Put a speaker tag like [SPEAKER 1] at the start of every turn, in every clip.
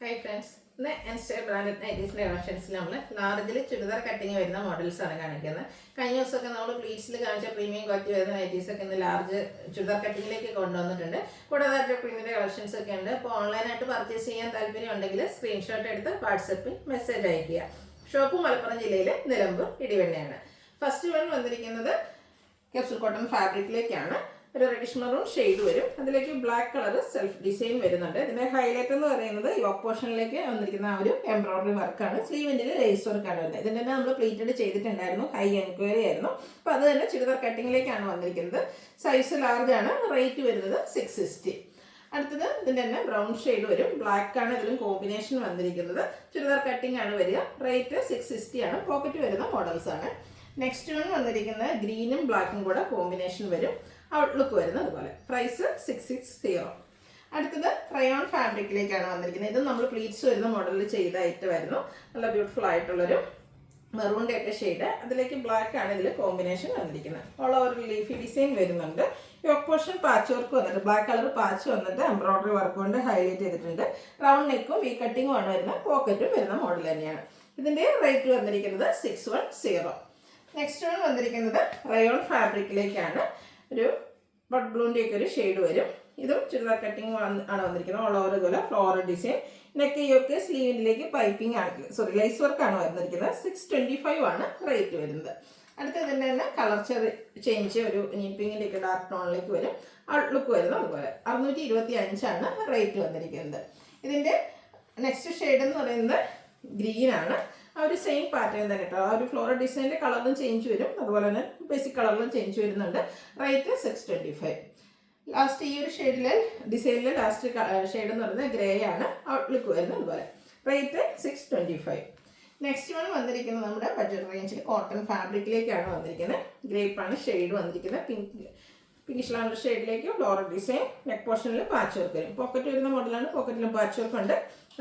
[SPEAKER 1] Hi friends, ഇന്ന് എൻസ്റ്റേ branded നൈറ്റീസിൻ്റെ കളക്ഷൻസിൽ നമ്മൾ ലാർജിൽ churidar cutting വരുന്ന മോഡൽസാണ് കാണിക്കുന്നത്. കഴിഞ്ഞ ദിവസമൊക്കെ നമ്മൾ പ്ലീറ്റ്സിൽ കാണിച്ച പ്രീമിയം ക്വാളിറ്റി വരുന്ന നൈറ്റീസൊക്കെ ഇന്ന് ലാർജ് ചുരിദാർ കട്ടിങ്ങിലേക്ക് കൊണ്ടുവന്നിട്ടുണ്ട്. കൂടാതെ പ്രിന്റിൻ്റെ കളക്ഷൻസ് ഒക്കെ ഉണ്ട്. അപ്പോൾ ഓൺലൈനായിട്ട് പർച്ചേസ് ചെയ്യാൻ താല്പര്യം ഉണ്ടെങ്കിൽ സ്ക്രീൻഷോട്ട് എടുത്ത് വാട്സപ്പിൽ മെസ്സേജ് അയയ്ക്കുക. ഷോപ്പ് മലപ്പുറം ജില്ലയിലെ നിലമ്പൂർ ഇടിവണ്ണയാണ്. ഫസ്റ്റ് വൺ വന്നിരിക്കുന്നത് ക്യാപ്സൂൾ കോട്ടൺ ഫാബ്രിക്കിലേക്കാണ്. ഒരു റെഡിഷ് മെറൂൺ ഷെയ്ഡ് വരും. അതിലേക്ക് ബ്ലാക്ക് കളർ സെൽഫ് ഡിസൈൻ വരുന്നുണ്ട്. ഇതിന്റെ ഹൈലൈറ്റ് എന്ന് പറയുന്നത് യോക്ക് പോർഷനിലേക്ക് വന്നിരിക്കുന്ന ആ ഒരു എംബ്രോയിഡറി വർക്കാണ്. സ്ലീവിൻ്റെ ലേസ് വർക്കാണ് വരുന്നത്. ഇതിൻ്റെ തന്നെ നമ്മൾ പ്ലീറ്റഡ് ചെയ്തിട്ടുണ്ടായിരുന്നു. ഹൈ എൻക്വയറി ആയിരുന്നു. അപ്പോൾ അത് തന്നെ ചുരിദാർ കട്ടിങ്ങിലേക്കാണ് വന്നിരിക്കുന്നത്. സൈസ് ലാർജ് ആണ്. റേറ്റ് വരുന്നത് 660. അടുത്തത് ഇതിൻ്റെ തന്നെ ബ്രൗൺ ഷെയ്ഡ് വരും. ബ്ലാക്ക് ആണ് ഇതിലും കോമ്പിനേഷൻ വന്നിരിക്കുന്നത്. ചുരിദാർ കട്ടിംഗ് ആണ് വരിക. റേറ്റ് 660 ആണ്. പോക്കറ്റ് വരുന്ന മോഡൽസ് ആണ്. നെക്സ്റ്റ് വൺ വന്നിരിക്കുന്നത് ഗ്രീനും ബ്ലാക്കും കൂടെ കോമ്പിനേഷൻ വരും. ഔട്ട്ലുക്ക് വരുന്നത് അതുപോലെ. പ്രൈസ് 660. അടുത്തത് റയോൺ ഫാബ്രിക്കിലേക്കാണ് വന്നിരിക്കുന്നത്. ഇത് നമ്മൾ പ്ലീറ്റ്സ് വരുന്ന മോഡലിൽ ചെയ്തായിട്ട് വരുന്നു. നല്ല ബ്യൂട്ടിഫുൾ ആയിട്ടുള്ളൊരു മെറൂണിൻ്റെ ഒക്കെ ഷെയ്ഡ്. അതിലേക്ക് ബ്ലാക്ക് ആണ് ഇതിൽ കോമ്പിനേഷൻ വന്നിരിക്കുന്നത്. ഓൾ ഓവർ ലീഫി ഡിസൈൻ വരുന്നുണ്ട്. യോക്ക് പോർഷൻ പാച്ച് വർക്ക് വന്നിട്ട് ബ്ലാക്ക് കളർ പാച്ച് വന്നിട്ട് എംബ്രോയിഡറി വർക്ക് കൊണ്ട് ഹൈലൈറ്റ് ചെയ്തിട്ടുണ്ട്. റൗണ്ട് നെക്കും വി കട്ടിങ്ങും ആണ് വരുന്നത്. പോക്കറ്റും വരുന്ന മോഡൽ തന്നെയാണ്. ഇതിൻ്റെ റേറ്റ് വന്നിരിക്കുന്നത് 610. നെക്സ്റ്റ് വൺ വന്നിരിക്കുന്നത് റയോൺ ഫാബ്രിക്കിലേക്കാണ്. ഒരു ബഡ് ബ്ലൂൻ്റെ ഒക്കെ ഒരു ഷെയ്ഡ് വരും. ഇതും ചുരിദാർ കട്ടിങ് ആണ് വന്നിരിക്കുന്നത്. ഓൾ ഓവർ ഇതുപോലെ ഫ്ലോറൽ ഡിസൈൻ. നെക്ക് സ്ലീവിലേക്ക് പൈപ്പിംഗ് ആണ്, ലൈസ് വർക്കാണ് വന്നിരിക്കുന്നത്. 625 ആണ് റേറ്റ് വരുന്നത്. അടുത്ത ഇതിൻ്റെ തന്നെ കളർ ചേഞ്ച് ഒരു പിങ്കിൻ്റെ ഒക്കെ ഡാർക്ക് ടോണിലേക്ക് വരും. ഔട്ട്ലുക്ക് വരുന്നത് അതുപോലെ. 625 ആണ് റേറ്റ് വന്നിരിക്കുന്നത്. ഇതിൻ്റെ നെക്സ്റ്റ് ഷെയ്ഡ് എന്ന് പറയുന്നത് ഗ്രീൻ ആണ്. ആ ഒരു സെയിം പാറ്റേൺ തന്നെ കേട്ടോ. ആ ഒരു ഫ്ലോറൽ ഡിസൈനിൻ്റെ കളറിലും ചേഞ്ച് വരും. അതുപോലെ തന്നെ ബേസിക് കളറിലും ചേഞ്ച് വരുന്നുണ്ട്. റേറ്റ് 625. ലാസ്റ്റ് ഈ ഒരു ഷെയ്ഡിലെ ഡിസൈനിലെ ലാസ്റ്റ് ഷെയ്ഡ് എന്ന് പറയുന്നത് ഗ്രേ ആണ്. ഔട്ട്ലുക്ക് വരുന്നത് അതുപോലെ. റേറ്റ് 625. നെക്സ്റ്റ് വൺ വന്നിരിക്കുന്നത് നമ്മുടെ ബഡ്ജറ്റ് റേഞ്ചിൽ കോട്ടൺ ഫാബ്രിക്കിലേക്കാണ് വന്നിരിക്കുന്നത്. ഗ്രേപ്പാണ് ഷെയ്ഡ് വന്നിരിക്കുന്നത്. പിങ്കിഷ് ലാവൻഡർ ഷെയ്ഡിലേക്ക് ഫ്ലോറൽ ഡിസൈൻ. നെക്ക് പോർഷനിൽ പാച്ച് വർക്ക് വരും. പോക്കറ്റ് വരുന്ന മോഡലാണ്. പോക്കറ്റിലും പാച്ച് വർക്ക് ഉണ്ട്.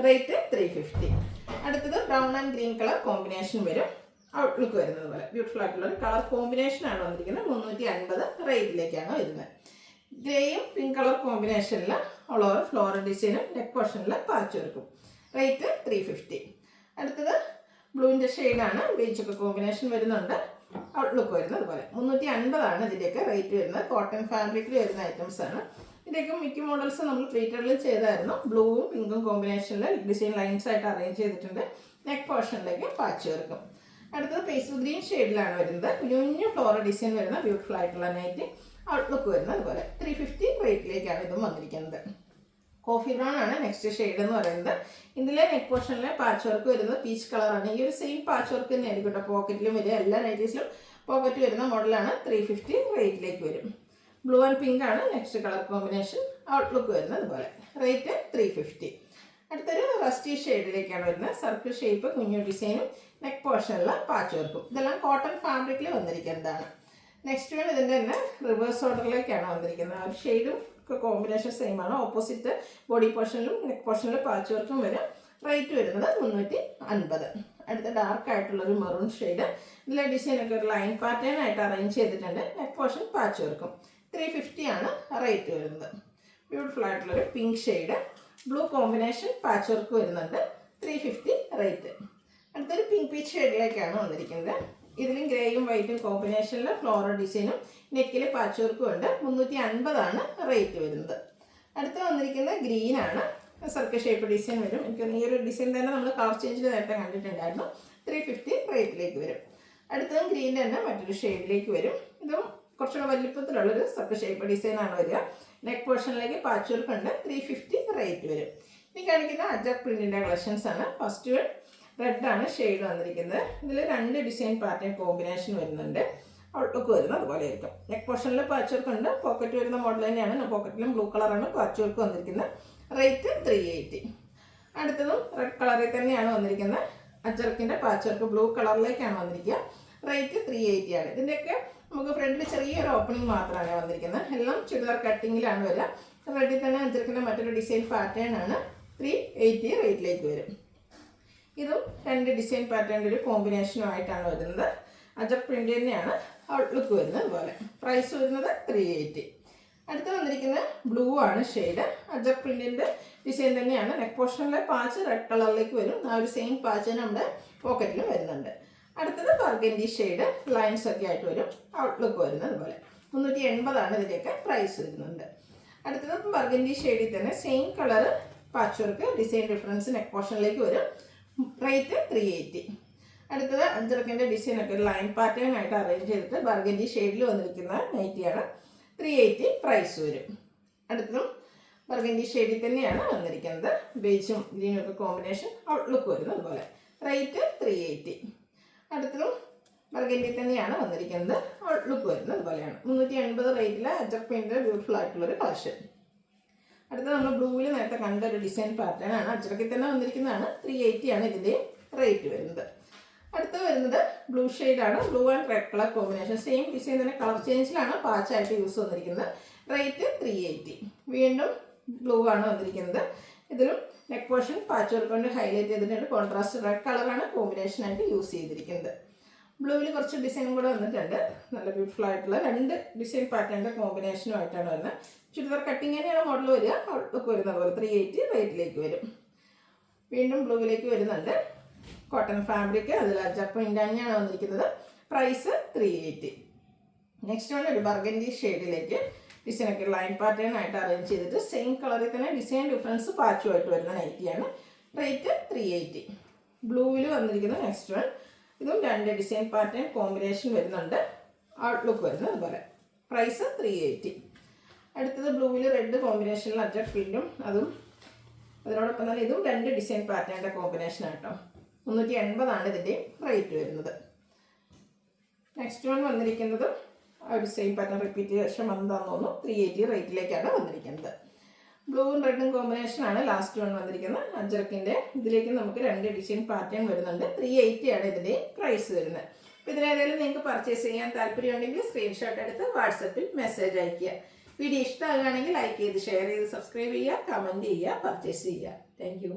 [SPEAKER 1] റേറ്റ് 350. അടുത്തത് brown and green colour combination വരും. ഔട്ട്ലുക്ക് വരുന്നത് പോലെ ബ്യൂട്ടിഫുൾ ആയിട്ടുള്ള ഒരു കളർ കോമ്പിനേഷൻ ആണ് വന്നിരിക്കുന്നത്. 350 റേറ്റിലേക്കാണ് വരുന്നത്. ഗ്രേയും പിങ്ക് കളർ കോമ്പിനേഷനിൽ ഓൾ ഓവർ ഫ്ലോറൽ ഡിസൈനും നെക്ക് പോർഷനിൽ പാച്ച് വർക്കും. റേറ്റ് 350. അടുത്തത് ബ്ലൂവിൻ്റെ ഷെയ്ഡാണ്. ബീച്ചൊക്കെ കോമ്പിനേഷൻ വരുന്നുണ്ട്. ഔട്ട്ലുക്ക് വരുന്നത് അതുപോലെ. 350 ആണ് ഇതിൻ്റെയൊക്കെ റേറ്റ് വരുന്നത്. കോട്ടൺ ഫാബ്രിക്കിൽ വരുന്ന ഐറ്റംസ് ആണ്. ഇതിൻ്റെയൊക്കെ മിക്ക മോഡൽസ് നമ്മൾ പ്ലീറ്റഡിൽ ചെയ്തായിരുന്നു. ബ്ലൂവും പിങ്കും കോമ്പിനേഷനിൽ ഡിസൈൻ ലൈൻസ് ആയിട്ട് അറേഞ്ച് ചെയ്തിട്ടുണ്ട്. നെക്ക് പോർഷനിലേക്ക് പാച്ച് വർക്കും. അടുത്തത് പേസ്റ്റൽ ഗ്രീൻ ഷെയ്ഡിലാണ് വരുന്നത്. കുഞ്ഞു ഫ്ലോറൽ ഡിസൈൻ വരുന്ന ബ്യൂട്ടിഫുൾ ആയിട്ടുള്ള നൈറ്റ്. ഔട്ട്ലുക്ക് വരുന്നത് അതുപോലെ. 350 റേറ്റിലേക്കാണ് ഇതും വന്നിരിക്കുന്നത്. കോഫി ബ്രൗൺ ആണ് നെക്സ്റ്റ് ഷെയ്ഡ് എന്ന് പറയുന്നത്. ഇതിലെ നെക്ക് പോർഷനിലെ പാച്ച് വർക്ക് വരുന്നത് പീച്ച് കളറാണ്. ഈ ഒരു സെയിം പാച്ച് വർക്ക് തന്നെ ആയിരിക്കും കേട്ടോ പോക്കറ്റിലും വരിക. എല്ലാ നൈറ്റീസിലും പോക്കറ്റ് വരുന്ന മോഡലാണ്. 350 റേറ്റിലേക്ക് വരും. ബ്ലൂ ആൻഡ് പിങ്ക് ആണ് നെക്സ്റ്റ് കളർ കോമ്പിനേഷൻ. ഔട്ട്ലുക്ക് വരുന്നത് അതുപോലെ. റേറ്റ് 350. അടുത്തൊരു റസ്റ്റി ഷെയ്ഡിലേക്കാണ് വരുന്നത്. സർക്കിൾ ഷേപ്പ് കുഞ്ഞു ഡിസൈനും നെക്ക് പോർഷനിൽ പാച്ച് വർക്കും. ഇതെല്ലാം കോട്ടൺ ഫാബ്രിക്കിൽ വന്നിരിക്കുന്നതാണ്. നെക്സ്റ്റ് വൺ ഇതിൻ്റെ തന്നെ റിവേഴ്സ് ഓർഡറിലേക്കാണ് വന്നിരിക്കുന്നത്. ആ ഒരു ഷെയ്ഡും കോമ്പിനേഷൻ സെയിം ആണ്. ഓപ്പോസിറ്റ് ബോഡി പോർഷനിലും നെക്ക് പോർഷനിലും പാച്ച് വർക്കും വരും. റേറ്റ് വരുന്നത് 350. അടുത്ത ഡാർക്ക് ആയിട്ടുള്ളൊരു മെറൂൺ ഷെയ്ഡ്. ഇതിലെ ഡിസൈനൊക്കെ ഒരു ലൈൻ പാറ്റേൺ ആയിട്ട് അറേഞ്ച് ചെയ്തിട്ടുണ്ട്. നെക്ക് പോർഷൻ പാച്ച് വർക്കും. 350 ആണ് റേറ്റ് വരുന്നത്. ബ്യൂട്ടിഫുൾ ആയിട്ടുള്ളൊരു pink shade. Blue combination patch work വരുന്നുണ്ട്. 350 റേറ്റ്. അടുത്തൊരു പിങ്ക് പീച്ച് ഷെയ്ഡിലേക്കാണ് വന്നിരിക്കുന്നത്. ഇതിലും ഗ്രേയും വൈറ്റും കോമ്പിനേഷനിൽ ഫ്ലോറൽ ഡിസൈനും നെക്കിൽ പാച്ച് വർക്കും ഉണ്ട്. 350 ആണ് റേറ്റ് വരുന്നത്. അടുത്ത് വന്നിരിക്കുന്നത് ഗ്രീൻ ആണ്. സർക്കിൾ ഷേപ്പ് ഡിസൈൻ വരും. എനിക്ക് ഈ ഒരു ഡിസൈൻ തന്നെ നമ്മൾ കളർ ചേഞ്ചിൽ നേരത്തെ കണ്ടിട്ടുണ്ടായിരുന്നു. 350 റേറ്റിലേക്ക് വരും. അടുത്തതും ഗ്രീൻ്റെ തന്നെ മറ്റൊരു ഷെയ്ഡിലേക്ക് വരും. ഇതും കുറച്ചുകൂടെ വലിപ്പത്തിലുള്ളൊരു സർക്കിൾ ഷേപ്പ് ഡിസൈനാണ് വരിക. നെക്ക് പോർഷനിലേക്ക് പാച്ച് വർക്ക് ഉണ്ട്. 350 റേറ്റ് വരും. ഇനി കാണിക്കുന്ന അജർ പ്രിന്റിൻ്റെ കളക്ഷൻസ് ആണ്. ഫസ്റ്റ് റെഡ് ആണ് ഷെയ്ഡ് വന്നിരിക്കുന്നത്. ഇതിൽ 2 ഡിസൈൻ പാറ്റേൺ കോമ്പിനേഷൻ വരുന്നുണ്ട്. ഔട്ട്ലുക്ക് വരുന്നത് അതുപോലെ ആയിരിക്കും. നെക്ക് പോർഷനിൽ പാച്ച് വർക്ക് ഉണ്ട്. പോക്കറ്റ് വരുന്ന മോഡൽ തന്നെയാണ്. പോക്കറ്റിലും ബ്ലൂ കളറാണ് പാച്ച് വർക്ക് വന്നിരിക്കുന്നത്. റേറ്റ് 380. അടുത്തതും റെഡ് കളറിൽ തന്നെയാണ് വന്നിരിക്കുന്നത്. അജർക്കിൻ്റെ പാച്ച് വർക്ക് ബ്ലൂ കളറിലേക്കാണ് വന്നിരിക്കുക. റേറ്റ് 380 ആണ്. ഇതിൻ്റെയൊക്കെ നമുക്ക് ഫ്രണ്ടിൽ ചെറിയൊരു ഓപ്പണിംഗ് മാത്രമാണ് വന്നിരിക്കുന്നത്. എല്ലാം ചുരിദാർ കട്ടിങ്ങിലാണ് വരിക. റെഡിൽ തന്നെ അജർക്കിൻ്റെ മറ്റൊരു ഡിസൈൻ പാറ്റേൺ ആണ്. 380 റേറ്റിലേക്ക് വരും. ഇതും 2 ഡിസൈൻ പാറ്റേണിൻ്റെ ഒരു കോമ്പിനേഷനുമായിട്ടാണ് വരുന്നത്. അജർ പ്രിൻ്റ് തന്നെയാണ്. ഔട്ട്ലുക്ക് വരുന്നത് അതുപോലെ. പ്രൈസ് വരുന്നത് 380. അടുത്ത് വന്നിരിക്കുന്ന ബ്ലൂ ആണ് ഷെയ്ഡ്. അജർ പ്രിന്റിന്റെ ഡിസൈൻ തന്നെയാണ്. നെക്ക് പോർഷനിലെ പാച്ച് റെഡ് കളറിലേക്ക് വരും. ആ ഒരു സെയിം പാച്ച് നമ്മുടെ പോക്കറ്റിലും വരുന്നുണ്ട്. അടുത്തത് ബർഗൻഡി ഷെയ്ഡ്, ലൈൻസ് ഒക്കെ ആയിട്ട് വരും. ഔട്ട്ലുക്ക് വരുന്നത് പോലെ 380 ഇതിൻ്റെയൊക്കെ പ്രൈസ് വരുന്നുണ്ട്. അടുത്തത് ബർഗൻഡി ഷെയ്ഡിൽ തന്നെ same colour patch work, design difference neck പോർഷനിലേക്ക് വരും. റേറ്റ് 380. അടുത്തത് അഞ്ചരക്കിൻ്റെ ഡിസൈനൊക്കെ ഒരു ലൈൻ പാറ്റേൺ ആയിട്ട് അറേഞ്ച് ചെയ്തിട്ട് ബർഗൻഡി ഷെയ്ഡിൽ വന്നിരിക്കുന്ന നൈറ്റിയാണ്. 380 പ്രൈസ് വരും. അടുത്തതും ബർഗൻഡി ഷെയ്ഡിൽ തന്നെയാണ് വന്നിരിക്കുന്നത്. ബേജും ഗ്രീനും ഒക്കെ കോമ്പിനേഷൻ ഔട്ട്ലുക്ക് വരുന്നത് അതുപോലെ. റേറ്റ് 380. അടുത്തതും ബർഗൻഡി തന്നെയാണ് വന്നിരിക്കുന്നത്. ഔട്ട്ലുക്ക് വരുന്നത് അതുപോലെയാണ്. 380 റേറ്റിൽ അജർ പ്രിന്റ് ബ്യൂട്ടിഫുൾ ആയിട്ടുള്ളൊരു കളക്ഷൻ. അടുത്ത നമ്മൾ ബ്ലൂവിൽ നേരത്തെ കണ്ട ഒരു ഡിസൈൻ പാറ്റേൺ ആണ്. അജറക്കിൽ തന്നെ വന്നിരിക്കുന്നതാണ്. 380 ആണ് ഇതിൻ്റെ റേറ്റ് വരുന്നത്. അടുത്ത് വരുന്നത് ബ്ലൂ ഷെയ്ഡാണ്. Blue and red colour combination. Same design തന്നെ കളർ ചേഞ്ചിലാണ് പാച്ചായിട്ട് യൂസ് വന്നിരിക്കുന്നത്. റേറ്റ് 380. വീണ്ടും ബ്ലൂ ആണ് വന്നിരിക്കുന്നത്. ഇതിലും നെക്ക് പോർഷൻ പാച്ച് വർക്ക് കൊണ്ട് ഹൈലൈറ്റ് ചെയ്തിട്ടുണ്ട്. കോൺട്രാസ്റ്റ് റെഡ് കളറാണ് കോമ്പിനേഷനായിട്ട് യൂസ് ചെയ്തിരിക്കുന്നത്. ബ്ലൂവിൽ കുറച്ച് ഡിസൈനും കൂടെ വന്നിട്ടുണ്ട്. നല്ല ബ്യൂട്ടിഫുൾ ആയിട്ടുള്ള 2 ഡിസൈൻ പാറ്റേണിൻ്റെ കോമ്പിനേഷനുമായിട്ടാണ് വരുന്നത്. ചുരിദാർ കട്ടിങ് തന്നെയാണ് മോഡൽ വരിക. ഔട്ട്ലുക്ക് വരുന്നത് പോലെ 380 റേറ്റിലേക്ക് വരും. വീണ്ടും ബ്ലൂവിലേക്ക് വരുന്നുണ്ട്. കോട്ടൺ ഫാബ്രിക്, അതിൽ അജർ പ്രിന്റ് തന്നെയാണ് വന്നിരിക്കുന്നത്. പ്രൈസ് 380. നെക്സ്റ്റ് വൺ ഒരു ബർഗൻഡി ഷെയ്ഡിലേക്ക് ഡിസൈനൊക്കെ ലൈൻ പാറ്റേൺ ആയിട്ട് അറേഞ്ച് ചെയ്തിട്ട് സെയിം കളറിൽ തന്നെ ഡിസൈൻ ഡിഫറൻസ് പാച്ചുമായിട്ട് വരുന്ന നൈറ്റിയാണ്. റേറ്റ് 380. ബ്ലൂവിൽ വന്നിരിക്കുന്ന നെക്സ്റ്റ് വൺ, ഇതും 2 ഡിസൈൻ പാറ്റേൺ കോമ്പിനേഷൻ വരുന്നുണ്ട്. ഔട്ട്ലുക്ക് വരുന്നത് അതുപോലെ. പ്രൈസ് 380. അടുത്തത് ബ്ലൂവിൽ റെഡ് കോമ്പിനേഷനിൽ അജർ പ്രിന്റും അതും അതിനോടൊപ്പം തന്നെ ഇതും 2 ഡിസൈൻ പാറ്റേണിൻ്റെ കോമ്പിനേഷൻ ആട്ടോ. 380 ഇതിൻ്റെ റേറ്റ് വരുന്നത്. നെക്സ്റ്റ് വൺ വന്നിരിക്കുന്നത് ഒരു സെയിം പാറ്റേൺ റിപ്പീറ്റ് ശേഷം എന്താണെന്ന് തോന്നുന്നു. 380 റേറ്റിലേക്കാണ് വന്നിരിക്കുന്നത്. ബ്ലൂവും റെഡും കോമ്പിനേഷനാണ് ലാസ്റ്റ് വൺ വന്നിരിക്കുന്നത്. അജറക്കിൻ്റെ ഇതിലേക്ക് നമുക്ക് 2 ഡിസൈൻ പാറ്റേൺ വരുന്നുണ്ട്. 380 ആണ് ഇതിൻ്റെ പ്രൈസ് വരുന്നത്. അപ്പോൾ ഇതിനേതായാലും നിങ്ങൾക്ക് പർച്ചേസ് ചെയ്യാൻ താല്പര്യമുണ്ടെങ്കിൽ സ്ക്രീൻഷോട്ട് എടുത്ത് വാട്സപ്പിൽ മെസ്സേജ് അയയ്ക്കുക. വീഡിയോ ഇഷ്ടമാകുകയാണെങ്കിൽ ലൈക്ക് ചെയ്ത് ഷെയർ ചെയ്ത് സബ്സ്ക്രൈബ് ചെയ്യുക, കമൻറ്റ് ചെയ്യുക, പർച്ചേസ് ചെയ്യുക. താങ്ക്